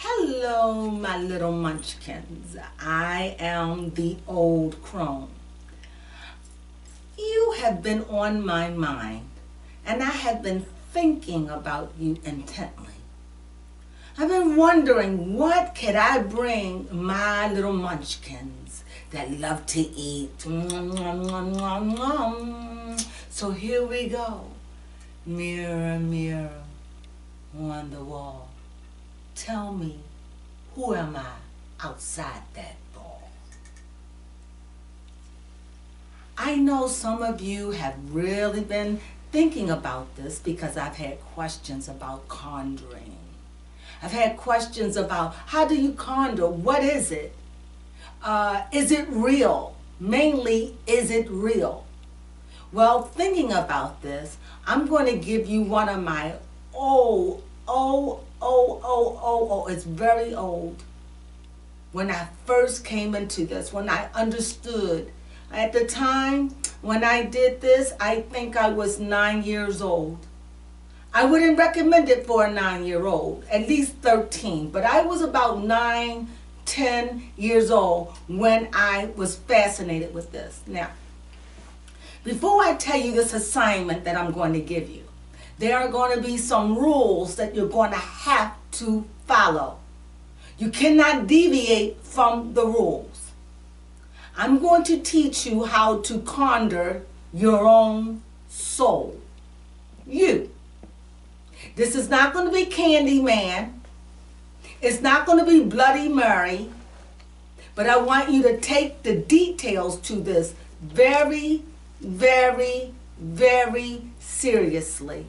Hello, my little munchkins. I am the old crone. You have been on my mind, and I have been thinking about you intently. I've been wondering, what could I bring my little munchkins that love to eat? So here we go. Mirror, mirror on the wall, tell me, who am I outside that ball? I know some of you have really been thinking about this because I've had questions about conjuring. I've had questions about, how do you conjure? What is it? Is it real? Mainly, is it real? Well, thinking about this, I'm going to give you one of my it's very old. When I first came into this, when I understood, at the time when I did this, I think I was 9 years old. I wouldn't recommend it for a 9-year-old, at least 13, but I was about 9, 10 years old when I was fascinated with this. Now, before I tell you this assignment that I'm going to give you, there are going to be some rules that you're going to have to follow. You cannot deviate from the rules. I'm going to teach you how to conjure your own soul. You. This is not going to be Candyman. It's not going to be Bloody Mary. But I want you to take the details to this very, very, very seriously.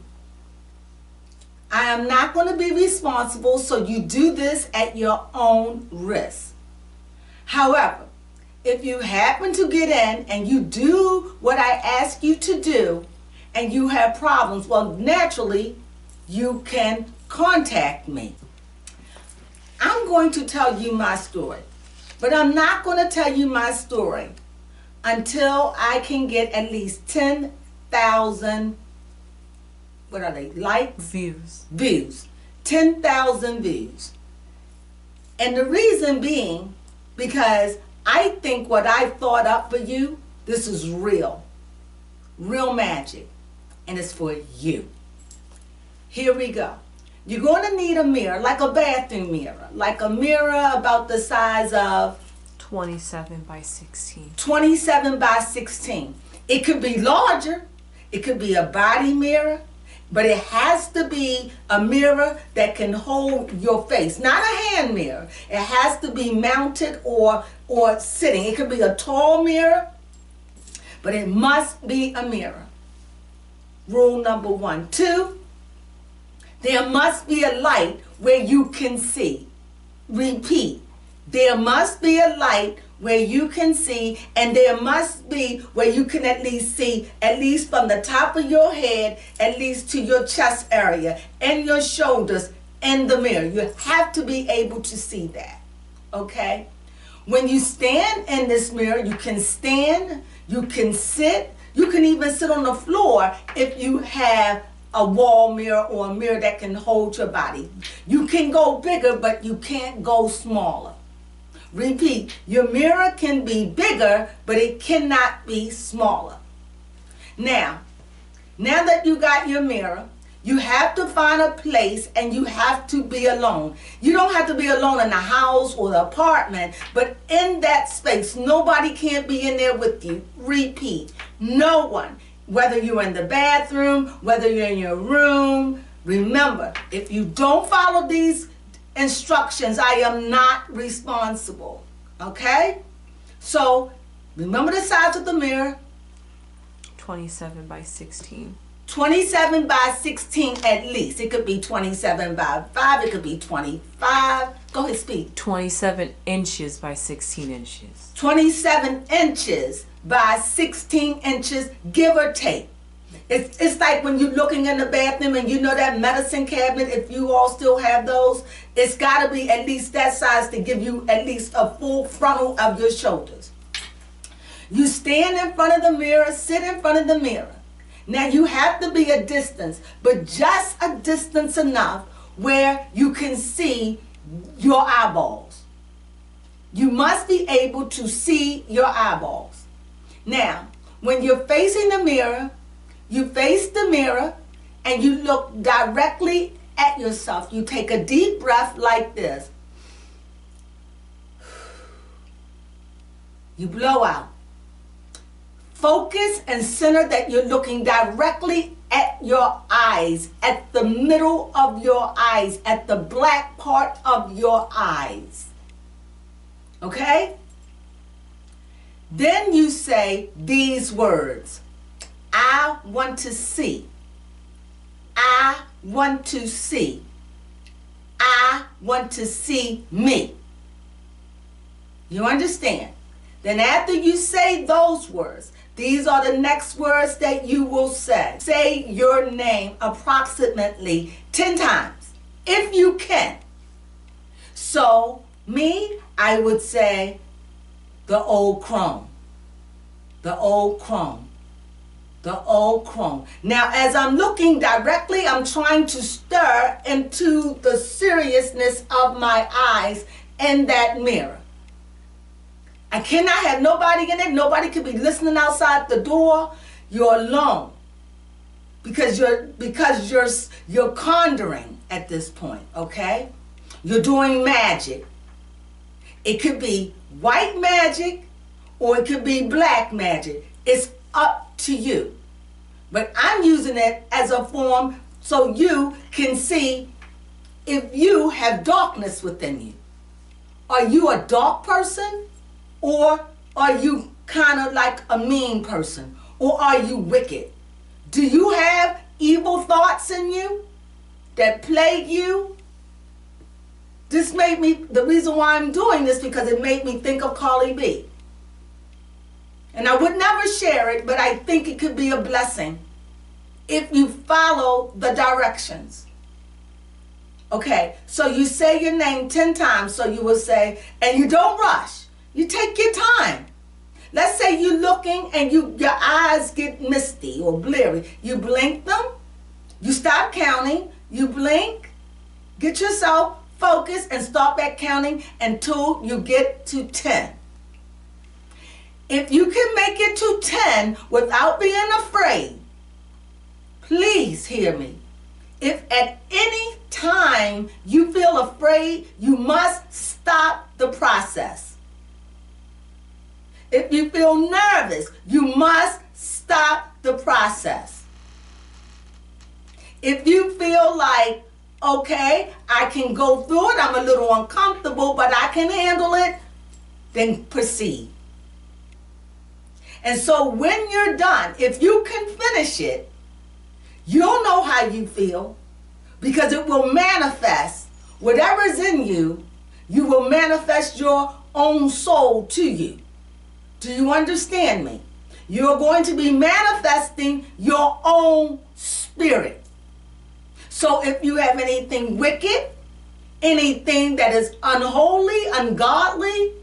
I am not going to be responsible, so you do this at your own risk. However, if you happen to get in and you do what I ask you to do and you have problems, well, naturally, you can contact me. I'm going to tell you my story, but I'm not going to tell you my story until I can get at least 10,000 what are they, likes? Views. 10,000 views. And the reason being, because I think what I thought up for you, this is real. Real magic. And it's for you. Here we go. You're going to need a mirror, like a bathroom mirror. Like a mirror about the size of 27 by 16. 27 by 16. It could be larger. It could be a body mirror. But it has to be a mirror that can hold your face. Not a hand mirror. It has to be mounted or sitting. It could be a tall mirror, but it must be a mirror. Rule number 1. 2, there must be a light where you can see. Repeat. There must be a light where you can see, and there must be where you can at least see, at least from the top of your head, at least to your chest area, and your shoulders in the mirror. You have to be able to see that, okay? When you stand in this mirror, you can stand, you can sit, you can even sit on the floor if you have a wall mirror or a mirror that can hold your body. You can go bigger, but you can't go smaller. Repeat, your mirror can be bigger, but it cannot be smaller. Now that you got your mirror, you have to find a place and you have to be alone. You don't have to be alone in the house or the apartment, but in that space, nobody can be in there with you. Repeat, no one. Whether you're in the bathroom, whether you're in your room, remember, if you don't follow these instructions, I am not responsible. Okay? So, remember the size of the mirror. 27 by 16. 27 by 16 at least. It could be 27 by 5. It could be 25. Go ahead, speak. 27 inches by 16 inches. 27 inches by 16 inches, give or take. It's like when you're looking in the bathroom and you know that medicine cabinet, if you all still have those, it's got to be at least that size to give you at least a full frontal of your shoulders. You stand in front of the mirror, sit in front of the mirror. Now you have to be a distance, but just a distance enough where you can see your eyeballs. You must be able to see your eyeballs. Now, when you're facing the mirror, you face the mirror and you look directly at yourself. You take a deep breath like this. You blow out. Focus and center that you're looking directly at your eyes, at the middle of your eyes, at the black part of your eyes. Okay? Then you say these words. I want to see. I want to see. I want to see me. You understand? Then after you say those words, these are the next words that you will say. Say your name approximately 10 times, if you can. So, me, I would say, the old Crone. The old Crone. The old Crone. Now, as I'm looking directly, I'm trying to stir into the seriousness of my eyes in that mirror. I cannot have nobody in it. Nobody could be listening outside the door. You're alone. Because you're conjuring at this point, okay? You're doing magic. It could be white magic or it could be black magic. It's up to you. But I'm using it as a form so you can see if you have darkness within you. Are you a dark person? Or are you kind of like a mean person? Or are you wicked? Do you have evil thoughts in you that plague you? This made me, the reason why I'm doing this, because it made me think of Carly B. And I would never share it, but I think it could be a blessing if you follow the directions. Okay, so you say your name 10 times, so you will say, and you don't rush. You take your time. Let's say you're looking and your eyes get misty or blurry. You blink them. You stop counting. You blink. Get yourself focused and start back counting until you get to 10. If you can make it to 10 without being afraid, please hear me. If at any time you feel afraid, you must stop the process. If you feel nervous, you must stop the process. If you feel like, okay, I can go through it, I'm a little uncomfortable, but I can handle it, then proceed. And so when you're done, if you can finish it, you'll know how you feel, because it will manifest whatever's in you. You will manifest your own soul to you. Do you understand me? You're going to be manifesting your own spirit. So if you have anything wicked, anything that is unholy, ungodly,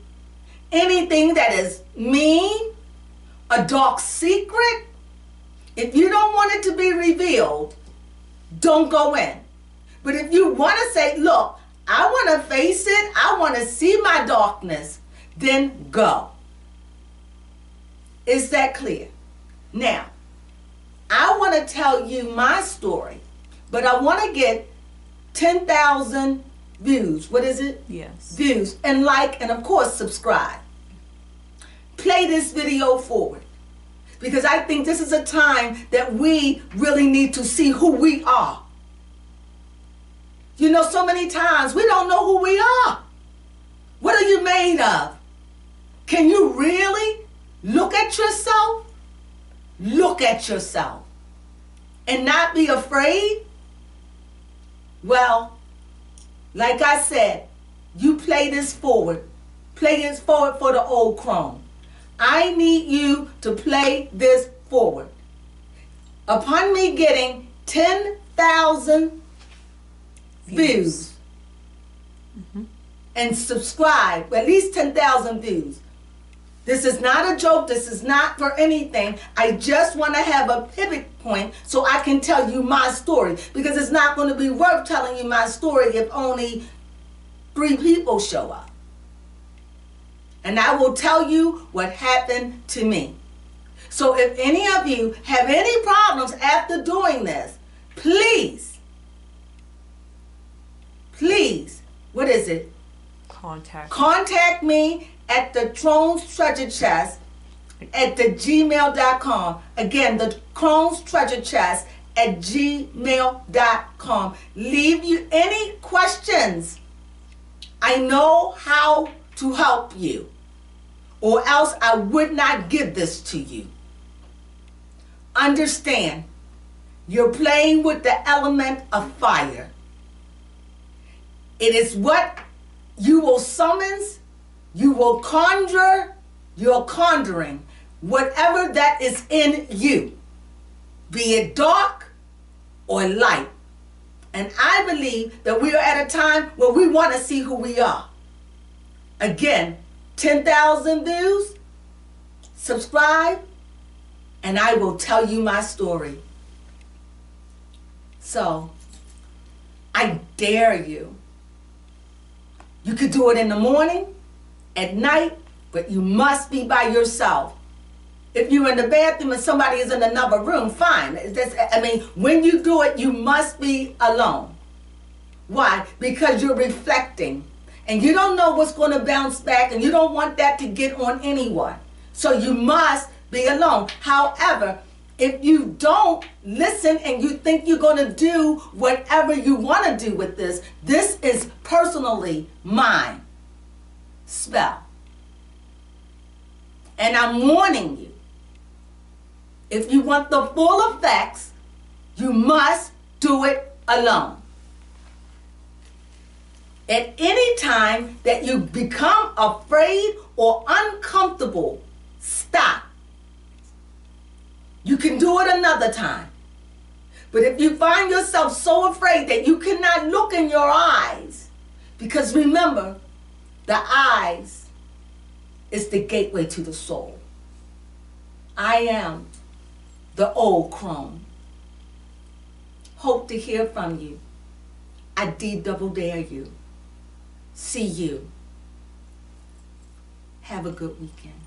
anything that is mean, a dark secret, if you don't want it to be revealed, don't go in. But if you want to say, look, I want to face it, I want to see my darkness, then go. Is that clear? Now, I want to tell you my story, but I want to get 10,000 views. What is it? Yes. Views. And like, and of course, subscribe. Play this video forward, because I think this is a time that we really need to see who we are. You know, so many times we don't know who we are. What are you made of? Can you really look at yourself? Look at yourself and not be afraid? Well, like I said, you play this forward. Play this forward for the old Crone. I need you to play this forward. Upon me getting 10,000 views and subscribe, at least 10,000 views. This is not a joke. This is not for anything. I just want to have a pivot point so I can tell you my story, because it's not going to be worth telling you my story if only 3 people show up. And I will tell you what happened to me. So if any of you have any problems after doing this, please, what is it? Contact me at the Crone Treasure Chest at the gmail.com. Again, the Crone Treasure Chest at gmail.com. Leave you any questions. I know how to help you, or else I would not give this to you. Understand, you're playing with the element of fire. It is what you will summons, you will conjure, you're conjuring whatever that is in you, be it dark or light. And I believe that we are at a time where we want to see who we are. Again, 10,000 views, subscribe, and I will tell you my story. So, I dare you. You could do it in the morning, at night, but you must be by yourself. If you're in the bathroom and somebody is in another room, fine. When you do it, you must be alone. Why? Because you're reflecting. And you don't know what's going to bounce back, and you don't want that to get on anyone. So you must be alone. However, if you don't listen and you think you're going to do whatever you want to do with this is personally mine spell. And I'm warning you, if you want the full effects, you must do it alone. At any time that you become afraid or uncomfortable, stop. You can do it another time. But if you find yourself so afraid that you cannot look in your eyes, because remember, the eyes is the gateway to the soul. I am the old Crone. Hope to hear from you. I double dare you. See you. Have a good weekend.